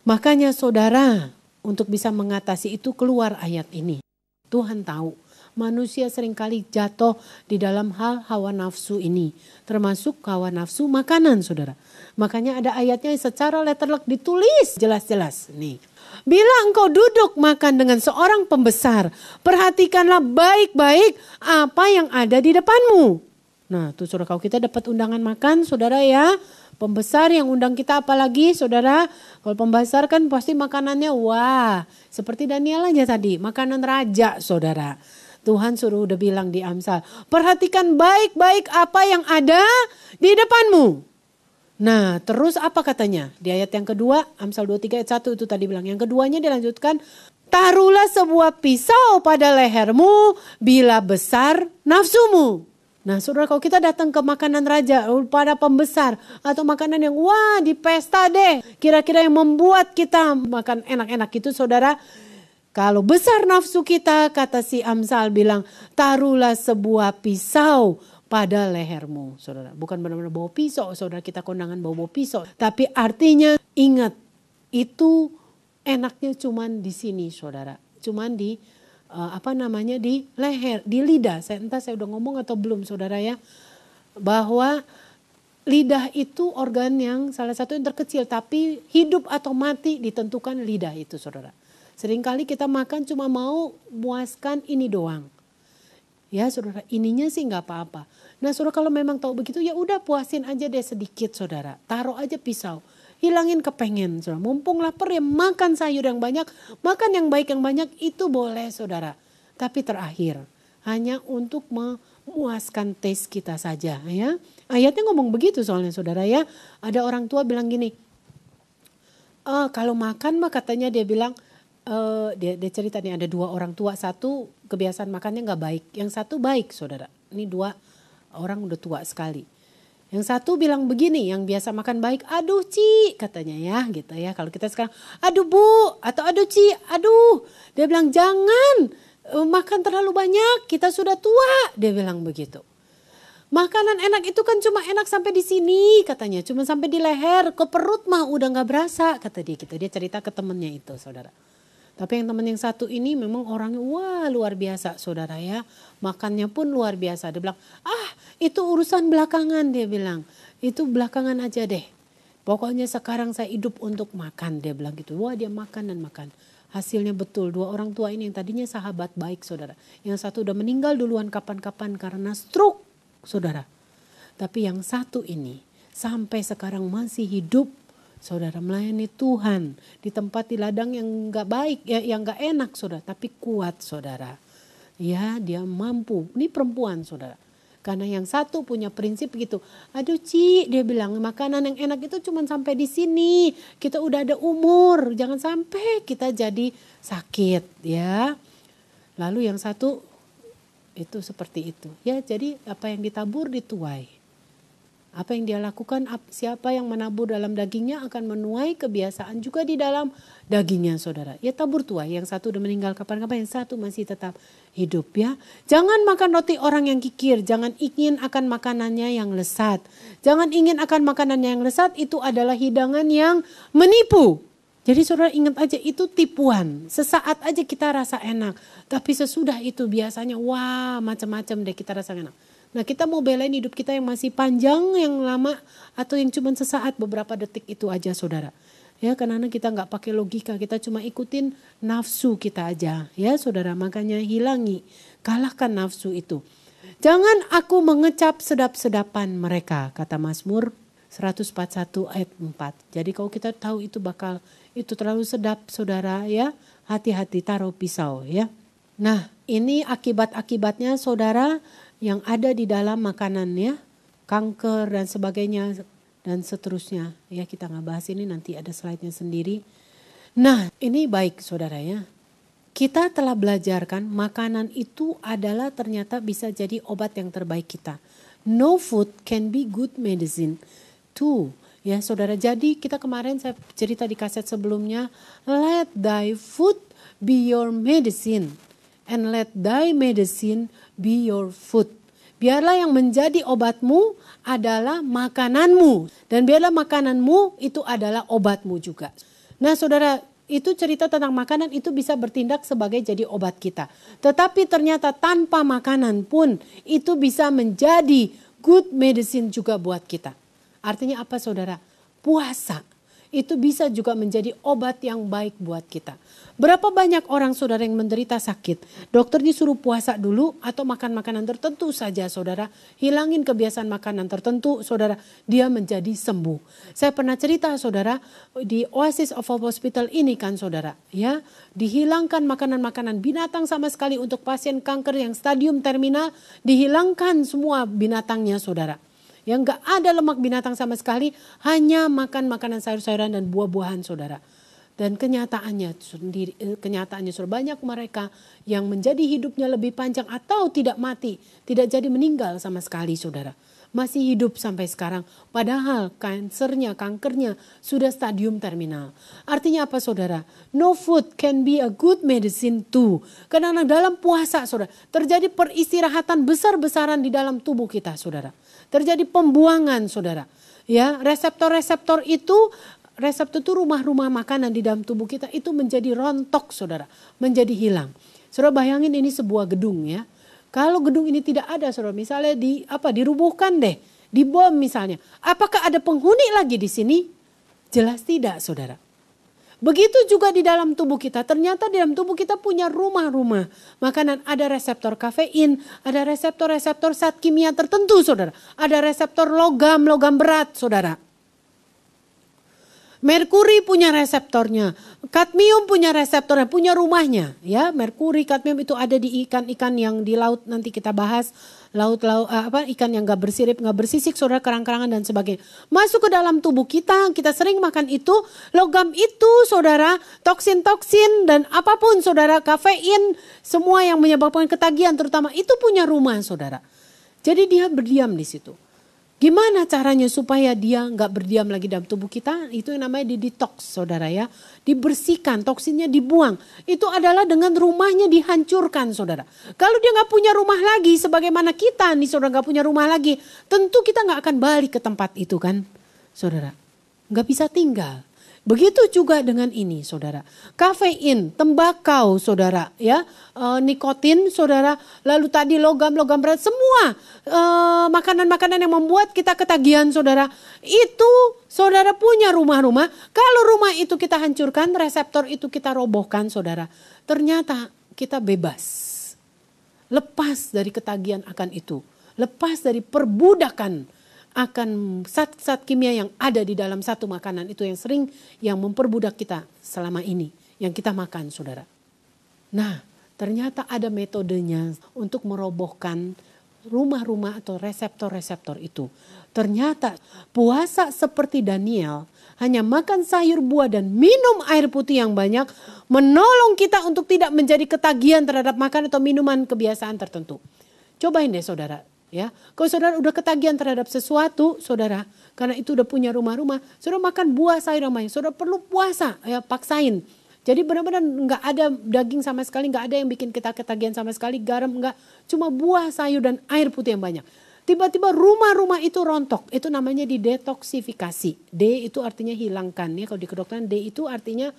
[SPEAKER 1] Makanya saudara, untuk bisa mengatasi itu keluar ayat ini. Tuhan tahu manusia seringkali jatuh di dalam hal hawa nafsu ini. Termasuk hawa nafsu makanan saudara. Makanya ada ayatnya secara letterlock ditulis jelas-jelas. Nih, bila engkau duduk makan dengan seorang pembesar, perhatikanlah baik-baik apa yang ada di depanmu. Nah tuh saudara, kalau kita dapat undangan makan saudara ya. Pembesar yang undang kita apalagi saudara. Kalau pembesar kan pasti makanannya wah. Seperti Daniel aja tadi, makanan raja saudara. Tuhan suruh udah bilang di Amsal, perhatikan baik-baik apa yang ada di depanmu. Nah terus apa katanya? Di ayat yang kedua, Amsal 23 ayat 1 itu tadi bilang. Yang keduanya dilanjutkan, taruhlah sebuah pisau pada lehermu bila besar nafsumu. Nah saudara, kalau kita datang ke makanan raja pada pembesar atau makanan yang wah di pesta deh. Kira-kira yang membuat kita makan enak-enak itu saudara. Kalau besar nafsu kita, kata si Amsal bilang, taruhlah sebuah pisau pada lehermu, saudara. Bukan benar-benar bawa pisau, saudara, kita kondangan bawa pisau. Tapi artinya ingat, itu enaknya cuman di sini, saudara. Cuman di di leher, di lidah. Entah saya udah ngomong atau belum, saudara ya. Bahwa lidah itu organ yang salah satu yang terkecil, tapi hidup atau mati ditentukan lidah itu, saudara. Seringkali kita makan cuma mau muaskan ini doang. Ya saudara, ininya sih nggak apa-apa. Nah saudara, kalau memang tahu begitu ya udah puasin aja deh sedikit saudara. Taruh aja pisau, hilangin kepengen saudara. Mumpung lapar ya makan sayur yang banyak, makan yang baik yang banyak itu boleh saudara. Tapi terakhir hanya untuk memuaskan taste kita saja ya. Ayatnya ngomong begitu soalnya saudara ya. Ada orang tua bilang gini, kalau makan mah katanya dia bilang, dia cerita nih ada dua orang tua, satu kebiasaan makannya nggak baik, yang satu baik saudara. Ini dua orang udah tua sekali. Yang satu bilang begini, yang biasa makan baik, aduh Ci katanya ya gitu ya. Kalau kita sekarang, aduh Bu atau aduh Ci, aduh. Dia bilang jangan makan terlalu banyak, kita sudah tua. Dia bilang begitu. Makanan enak itu kan cuma enak sampai di sini katanya, cuma sampai di leher, ke perut mah udah nggak berasa kata dia gitu. Dia cerita ke temennya itu saudara. Tapi yang teman yang satu ini memang orangnya wah luar biasa saudara ya. Makannya pun luar biasa. Dia bilang itu urusan belakangan dia bilang. Itu belakangan aja deh. Pokoknya sekarang saya hidup untuk makan dia bilang gitu. Wah dia makan dan makan. Hasilnya betul dua orang tua ini yang tadinya sahabat baik saudara. Yang satu udah meninggal duluan kapan-kapan karena stroke saudara. Tapi yang satu ini sampai sekarang masih hidup. Saudara melayani Tuhan di tempat di ladang yang gak baik, ya, yang gak enak saudara, tapi kuat saudara. Ya dia mampu, ini perempuan saudara. Karena yang satu punya prinsip gitu, aduh Ci dia bilang makanan yang enak itu cuma sampai di sini. Kita udah ada umur, jangan sampai kita jadi sakit ya. Lalu yang satu itu seperti itu. Ya jadi apa yang ditabur dituai. Apa yang dia lakukan, siapa yang menabur dalam dagingnya akan menuai kebiasaan juga di dalam dagingnya saudara. Ya tabur tuai, yang satu udah meninggal kapan-kapan, yang satu masih tetap hidup ya. Jangan makan roti orang yang kikir, jangan ingin akan makanannya yang lesat. Jangan ingin akan makanannya yang lesat, itu adalah hidangan yang menipu. Jadi saudara ingat aja itu tipuan, sesaat aja kita rasa enak. Tapi sesudah itu biasanya wah macam-macam deh kita rasa enak. Nah kita mau belain hidup kita yang masih panjang, yang lama atau yang cuma sesaat beberapa detik itu aja saudara. Ya karena kita nggak pakai logika, kita cuma ikutin nafsu kita aja ya saudara. Makanya hilangi, kalahkan nafsu itu. Jangan aku mengecap sedap-sedapan mereka, kata Mazmur 141 ayat 4. Jadi kalau kita tahu itu terlalu sedap saudara ya. hati-hati taruh pisau ya. Nah ini akibat-akibatnya saudara yang ada di dalam makanan ya. Kanker dan sebagainya dan seterusnya. Ya kita nggak bahas ini, nanti ada slide-nya sendiri. Nah ini baik saudara ya. Kita telah belajarkan makanan itu adalah ternyata bisa jadi obat yang terbaik kita. No food can be good medicine too. Ya saudara, jadi kita kemarin saya cerita di kaset sebelumnya, let thy food be your medicine and let thy medicine be your food. Biarlah yang menjadi obatmu adalah makananmu dan biarlah makananmu itu adalah obatmu juga. Nah saudara, itu cerita tentang makanan itu bisa bertindak sebagai jadi obat kita. Tetapi ternyata tanpa makanan pun itu bisa menjadi good medicine juga buat kita. Artinya apa saudara? Puasa itu bisa juga menjadi obat yang baik buat kita. Berapa banyak orang saudara yang menderita sakit, dokter disuruh puasa dulu atau makan makanan tertentu saja saudara, hilangin kebiasaan makanan tertentu saudara, dia menjadi sembuh. Saya pernah cerita saudara di Oasis of Hope Hospital ini kan saudara, ya, dihilangkan makanan-makanan binatang sama sekali untuk pasien kanker yang stadium terminal, dihilangkan semua binatangnya saudara. Yang gak ada lemak binatang sama sekali, hanya makan makanan sayur-sayuran dan buah-buahan saudara. Dan kenyataannya saudara, banyak mereka yang menjadi hidupnya lebih panjang atau tidak mati, tidak jadi meninggal sama sekali saudara. Masih hidup sampai sekarang, padahal kankernya sudah stadium terminal. Artinya apa saudara? No food can be a good medicine too. Karena dalam puasa saudara, terjadi peristirahatan besar-besaran di dalam tubuh kita saudara. Terjadi pembuangan saudara. Ya, reseptor-reseptor itu rumah-rumah makanan di dalam tubuh kita itu menjadi rontok saudara, menjadi hilang. Saudara bayangin ini sebuah gedung ya. Kalau gedung ini tidak ada saudara, misalnya dirubuhkan deh, dibom misalnya. Apakah ada penghuni lagi di sini? Jelas tidak saudara. Begitu juga di dalam tubuh kita, ternyata di dalam tubuh kita punya rumah-rumah makanan, ada reseptor kafein, ada reseptor-reseptor zat kimia tertentu saudara, ada reseptor logam berat saudara. Merkuri punya reseptornya, kadmium punya reseptornya, punya rumahnya. Ya, merkuri, kadmium itu ada di ikan-ikan yang di laut, nanti kita bahas ikan yang gak bersirip, gak bersisik, saudara, kerang-kerangan dan sebagainya. Masuk ke dalam tubuh kita sering makan itu, logam itu, saudara, toksin-toksin dan apapun, saudara, kafein, semua yang menyebabkan ketagihan, terutama itu punya rumah, saudara. Jadi dia berdiam di situ. Gimana caranya supaya dia nggak berdiam lagi dalam tubuh kita? Itu yang namanya di-detox saudara ya. Dibersihkan, toksinnya dibuang. Itu adalah dengan rumahnya dihancurkan saudara. Kalau dia nggak punya rumah lagi sebagaimana kita nih saudara nggak punya rumah lagi. Tentu kita nggak akan balik ke tempat itu kan saudara. Nggak bisa tinggal. Begitu juga dengan ini saudara. Kafein, tembakau saudara ya. Nikotin saudara. Lalu tadi logam-logam berat. Semua makanan-makanan yang membuat kita ketagihan saudara. Itu saudara punya rumah-rumah. Kalau rumah itu kita hancurkan, reseptor itu kita robohkan saudara. Ternyata kita bebas. Lepas dari ketagihan akan itu. Lepas dari perbudakan akan zat-zat kimia yang ada di dalam satu makanan itu yang memperbudak kita selama ini yang kita makan saudara. Nah ternyata ada metodenya untuk merobohkan rumah-rumah atau reseptor-reseptor itu. Ternyata puasa seperti Daniel hanya makan sayur buah dan minum air putih yang banyak menolong kita untuk tidak menjadi ketagihan terhadap makan atau minuman kebiasaan tertentu. Cobain deh saudara. Ya, kalau saudara udah ketagihan terhadap sesuatu, saudara, karena itu udah punya rumah-rumah, saudara makan buah sayur yang banyak, saudara perlu puasa, ya paksain. Jadi benar-benar nggak ada daging sama sekali, nggak ada yang bikin kita ketagihan sama sekali, garam nggak, cuma buah sayur dan air putih yang banyak. Tiba-tiba rumah-rumah itu rontok, itu namanya didetoksifikasi. D itu artinya hilangkan, ya kalau di kedokteran D itu artinya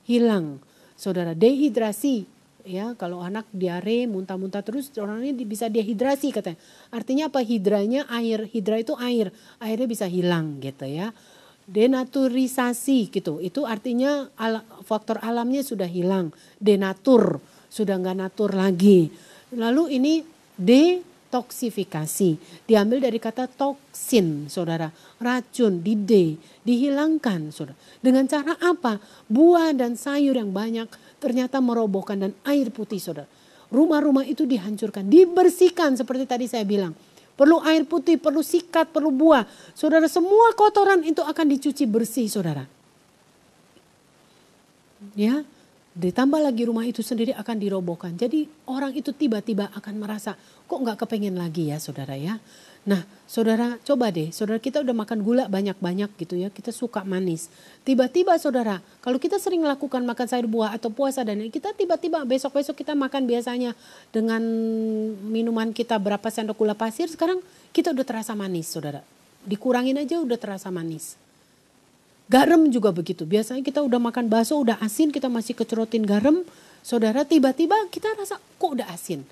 [SPEAKER 1] hilang, saudara. Dehidrasi. Ya, kalau anak diare muntah-muntah terus orang ini bisa dehidrasi katanya. Artinya apa? Hidranya air, hidra itu air, airnya bisa hilang gitu ya. Denaturisasi gitu, itu artinya faktor alamnya sudah hilang, denatur, sudah nggak natur lagi. Lalu ini Toksifikasi diambil dari kata toksin, saudara. Racun, dihilangkan, saudara. Dengan cara apa? Buah dan sayur yang banyak ternyata merobohkan dan air putih, saudara. Rumah-rumah itu dihancurkan, dibersihkan seperti tadi saya bilang. Perlu air putih, perlu sikat, perlu buah. Saudara, semua kotoran itu akan dicuci bersih, saudara. Ya, ditambah lagi rumah itu sendiri akan dirobohkan. Jadi orang itu tiba-tiba akan merasa, kok gak kepengen lagi ya saudara ya. Nah saudara coba deh, saudara kita udah makan gula banyak-banyak gitu ya, kita suka manis. Tiba-tiba saudara, kalau kita sering melakukan makan sayur buah atau puasa dan kita tiba-tiba besok-besok kita makan biasanya dengan minuman kita berapa sendok gula pasir, sekarang kita udah terasa manis saudara. Dikurangin aja udah terasa manis. Garam juga begitu, biasanya kita udah makan bakso udah asin, kita masih kecerotin garam. Saudara tiba-tiba kita rasa kok udah asin.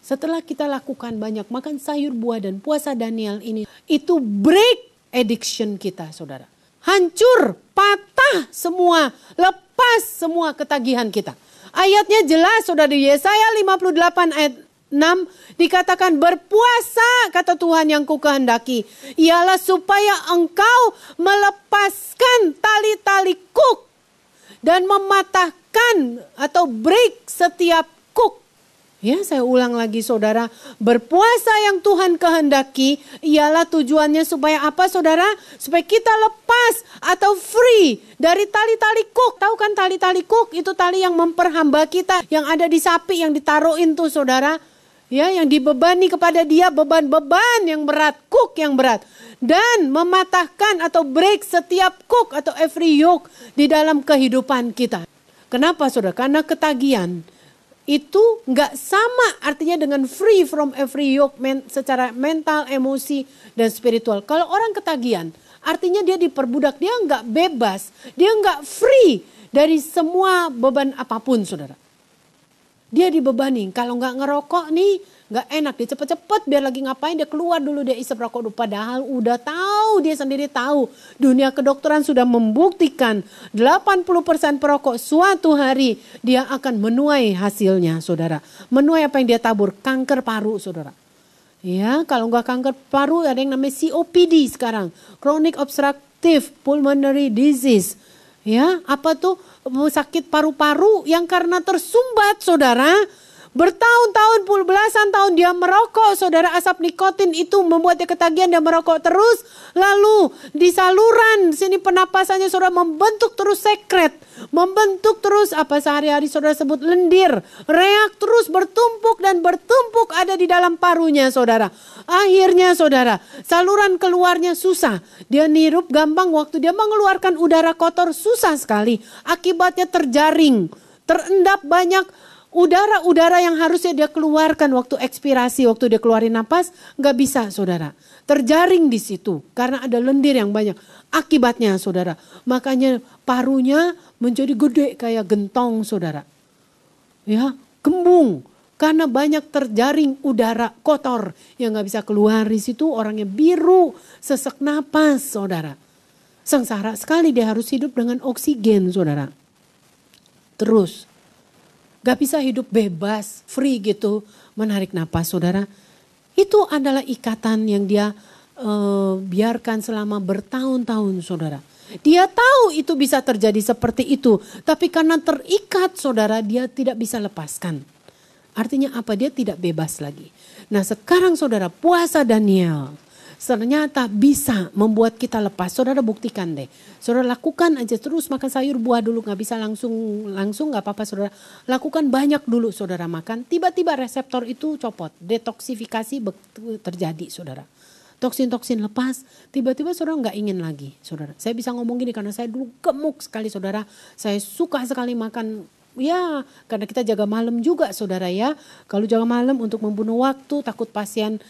[SPEAKER 1] Setelah kita lakukan banyak makan sayur buah dan puasa Daniel ini, itu break addiction kita saudara. Hancur, patah semua, lepas semua ketagihan kita. Ayatnya jelas saudara, di Yesaya 58 ayat 6 dikatakan berpuasa kata Tuhan yang kukehendaki. Ialah supaya engkau melepaskan tali-tali kuk dan mematahkan atau break setiap kuk. Ya, saya ulang lagi saudara, berpuasa yang Tuhan kehendaki ialah tujuannya supaya apa saudara? Supaya kita lepas atau free dari tali-tali kuk. Tahu kan tali-tali kuk? Itu tali yang memperhamba kita, yang ada di sapi yang ditaruhin tuh saudara. Ya, yang dibebani kepada dia beban-beban yang berat, kuk yang berat. Dan mematahkan atau break setiap kuk atau every yoke di dalam kehidupan kita. Kenapa saudara? Karena ketagihan itu nggak sama artinya dengan free from every yoke secara mental, emosi, dan spiritual. Kalau orang ketagihan artinya dia diperbudak, dia nggak bebas, dia nggak free dari semua beban apapun saudara. Dia dibebani, kalau nggak ngerokok nih nggak enak, dia cepet-cepet biar lagi ngapain dia keluar dulu, dia isep rokok dulu. Padahal udah tahu, dia sendiri tahu. Dunia kedokteran sudah membuktikan 80% perokok suatu hari dia akan menuai hasilnya saudara. Menuai apa yang dia tabur, kanker paru saudara. Ya, kalau nggak kanker paru ada yang namanya COPD sekarang, chronic obstructive pulmonary disease. Ya, apa tuh? Sakit paru-paru yang karena tersumbat saudara. Bertahun-tahun, belasan tahun dia merokok saudara, asap nikotin itu membuat dia ketagihan, dia merokok terus. Lalu di saluran sini penapasannya saudara membentuk terus sekret. Membentuk terus apa sehari-hari saudara sebut lendir. Reak terus bertumpuk dan bertumpuk ada di dalam parunya saudara. Akhirnya saudara, saluran keluarnya susah. Dia nirup gampang, waktu dia mengeluarkan udara kotor susah sekali. Akibatnya terjaring, terendap banyak udara-udara yang harusnya dia keluarkan waktu ekspirasi, waktu dia keluarin napas, nggak bisa saudara. Terjaring di situ karena ada lendir yang banyak. Akibatnya saudara, makanya parunya menjadi gede kayak gentong saudara. Ya, kembung karena banyak terjaring udara kotor yang nggak bisa keluar di situ. Orangnya biru, sesak napas saudara. Sengsara sekali, dia harus hidup dengan oksigen saudara. Terus gak bisa hidup bebas, free gitu, menarik napas saudara. Itu adalah ikatan yang dia biarkan selama bertahun-tahun saudara. Dia tahu itu bisa terjadi seperti itu, tapi karena terikat saudara, dia tidak bisa lepaskan. Artinya apa? Dia tidak bebas lagi. Nah sekarang saudara, puasa Daniel ternyata bisa membuat kita lepas. Saudara buktikan deh. Saudara lakukan aja terus, makan sayur buah dulu, gak bisa langsung gak apa-apa saudara. Lakukan banyak dulu saudara makan. Tiba-tiba reseptor itu copot. Detoksifikasi terjadi saudara. Toksin-toksin lepas, tiba-tiba saudara gak ingin lagi saudara. Saya bisa ngomong gini karena saya dulu gemuk sekali saudara. Saya suka sekali makan. Ya, karena kita jaga malam juga saudara ya. Kalau jaga malam untuk membunuh waktu, takut pasien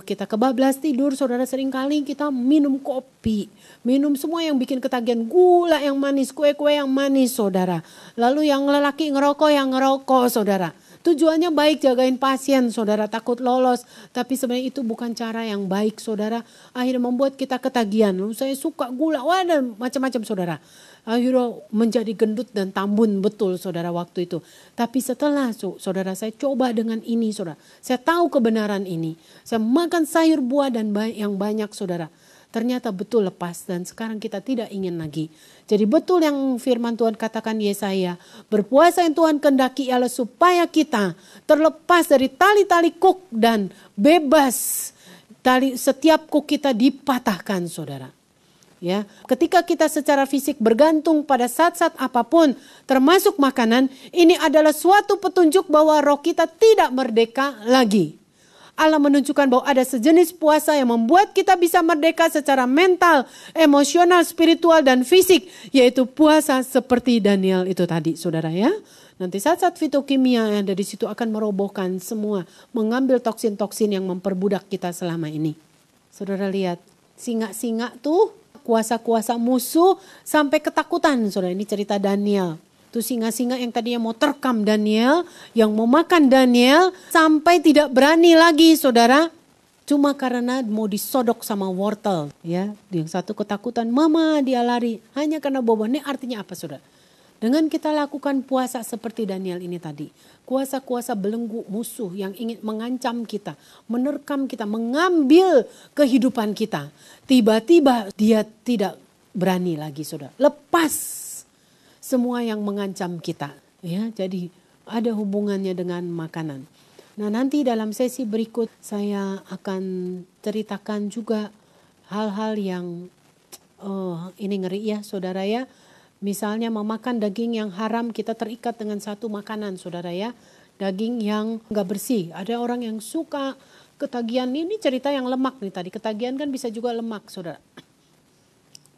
[SPEAKER 1] kita kebablas tidur saudara, seringkali kita minum kopi, minum semua yang bikin ketagihan, gula yang manis, kue-kue yang manis saudara. Lalu yang lelaki ngerokok, yang ngerokok saudara. Tujuannya baik, jagain pasien, saudara, takut lolos. Tapi sebenarnya itu bukan cara yang baik, saudara. Akhirnya membuat kita ketagihan. Saya suka gula, wah, dan macam-macam, saudara. Akhirnya menjadi gendut dan tambun betul, saudara, waktu itu. Tapi setelah, saudara, saya coba dengan ini, saudara. Saya tahu kebenaran ini. Saya makan sayur buah dan yang banyak, saudara. Ternyata betul lepas dan sekarang kita tidak ingin lagi. Jadi betul yang firman Tuhan katakan Yesaya. Berpuasa yang Tuhan kehendaki ialah supaya kita terlepas dari tali-tali kuk dan bebas. Setiap kuk kita dipatahkan, saudara. Ya, ketika kita secara fisik bergantung pada saat-saat apapun, termasuk makanan, ini adalah suatu petunjuk bahwa roh kita tidak merdeka lagi. Allah menunjukkan bahwa ada sejenis puasa yang membuat kita bisa merdeka secara mental, emosional, spiritual, dan fisik. Yaitu puasa seperti Daniel itu tadi, saudara, ya. Nanti saat-saat fitokimia yang dari situ akan merobohkan semua. Mengambil toksin-toksin yang memperbudak kita selama ini. Saudara lihat, singa-singa tuh, kuasa-kuasa musuh sampai ketakutan, saudara. Ini cerita Daniel. Itu singa-singa yang tadinya mau terkam Daniel, yang mau makan Daniel, sampai tidak berani lagi, saudara. Cuma karena mau disodok sama wortel, ya. Yang satu ketakutan, mama dia lari. Hanya karena bobo. Ini artinya apa, saudara? Dengan kita lakukan puasa seperti Daniel ini tadi. Kuasa-kuasa belenggu musuh yang ingin mengancam kita, menerkam kita, mengambil kehidupan kita. Tiba-tiba dia tidak berani lagi, saudara. Lepas semua yang mengancam kita, ya. Jadi ada hubungannya dengan makanan. Nah, nanti dalam sesi berikut saya akan ceritakan juga hal-hal yang ini ngeri ya, saudara, ya. Misalnya memakan daging yang haram, kita terikat dengan satu makanan, saudara, ya. Daging yang enggak bersih. Ada orang yang suka ketagihan, ini cerita yang lemak nih tadi. Ketagihan kan bisa juga lemak, saudara.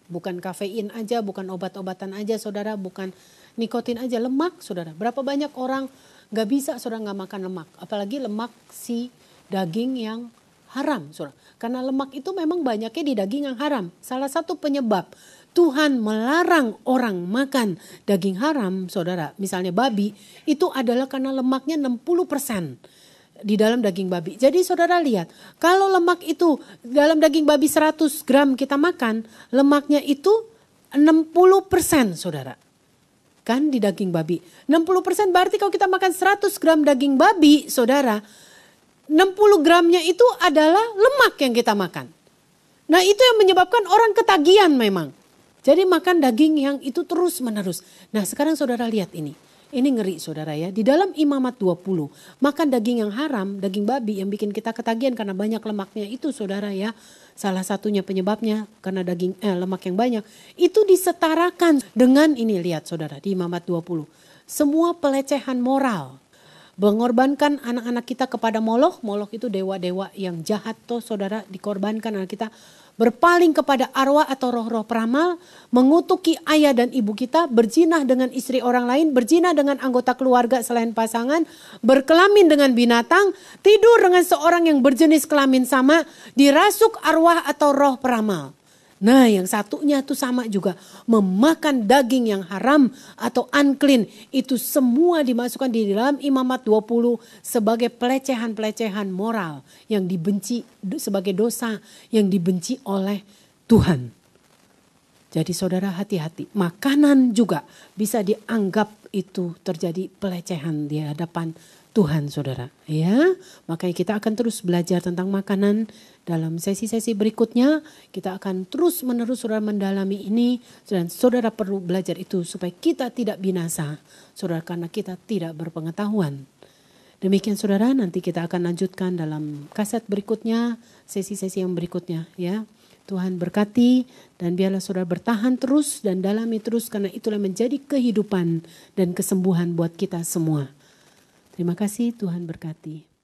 [SPEAKER 1] Bukan kafein aja, bukan obat-obatan aja, saudara, bukan nikotin aja, lemak, saudara. Berapa banyak orang gak bisa, saudara, gak makan lemak. Apalagi lemak si daging yang haram, saudara. Karena lemak itu memang banyaknya di daging yang haram. Salah satu penyebab Tuhan melarang orang makan daging haram, saudara, misalnya babi, itu adalah karena lemaknya 60%. Di dalam daging babi. Jadi saudara lihat, kalau lemak itu dalam daging babi 100 gram kita makan, lemaknya itu 60%, saudara. Kan di daging babi. 60% berarti kalau kita makan 100 gram daging babi, saudara, 60 gramnya itu adalah lemak yang kita makan. Nah, itu yang menyebabkan orang ketagihan memang. Jadi makan daging yang itu terus menerus. Nah, sekarang saudara lihat ini. Ini ngeri, saudara, ya. Di dalam Imamat 20, makan daging yang haram, daging babi yang bikin kita ketagihan karena banyak lemaknya itu, saudara, ya. Salah satunya penyebabnya karena lemak yang banyak. Itu disetarakan dengan ini, lihat, saudara, di Imamat 20. Semua pelecehan moral. Mengorbankan anak-anak kita kepada Moloch. Moloch itu dewa-dewa yang jahat tuh, saudara, dikorbankan anak kita. Berpaling kepada arwah atau roh-roh peramal, mengutuki ayah dan ibu kita, berzinah dengan istri orang lain, berzinah dengan anggota keluarga selain pasangan, berkelamin dengan binatang, tidur dengan seorang yang berjenis kelamin sama, dirasuk arwah atau roh peramal. Nah, yang satunya itu sama juga, memakan daging yang haram atau unclean, itu semua dimasukkan di dalam Imamat 20 sebagai pelecehan-pelecehan moral yang dibenci, sebagai dosa yang dibenci oleh Tuhan. Jadi saudara, hati-hati, makanan juga bisa dianggap itu terjadi pelecehan di hadapan Tuhan, saudara, ya. Makanya kita akan terus belajar tentang makanan dalam sesi-sesi berikutnya. Kita akan terus menerus, saudara, mendalami ini, dan saudara perlu belajar itu supaya kita tidak binasa, saudara, karena kita tidak berpengetahuan. Demikian, saudara, nanti kita akan lanjutkan dalam kaset berikutnya, sesi-sesi yang berikutnya, ya. Tuhan berkati, dan biarlah saudara bertahan terus dan dalami terus, karena itulah menjadi kehidupan dan kesembuhan buat kita semua. Terima kasih, Tuhan berkati.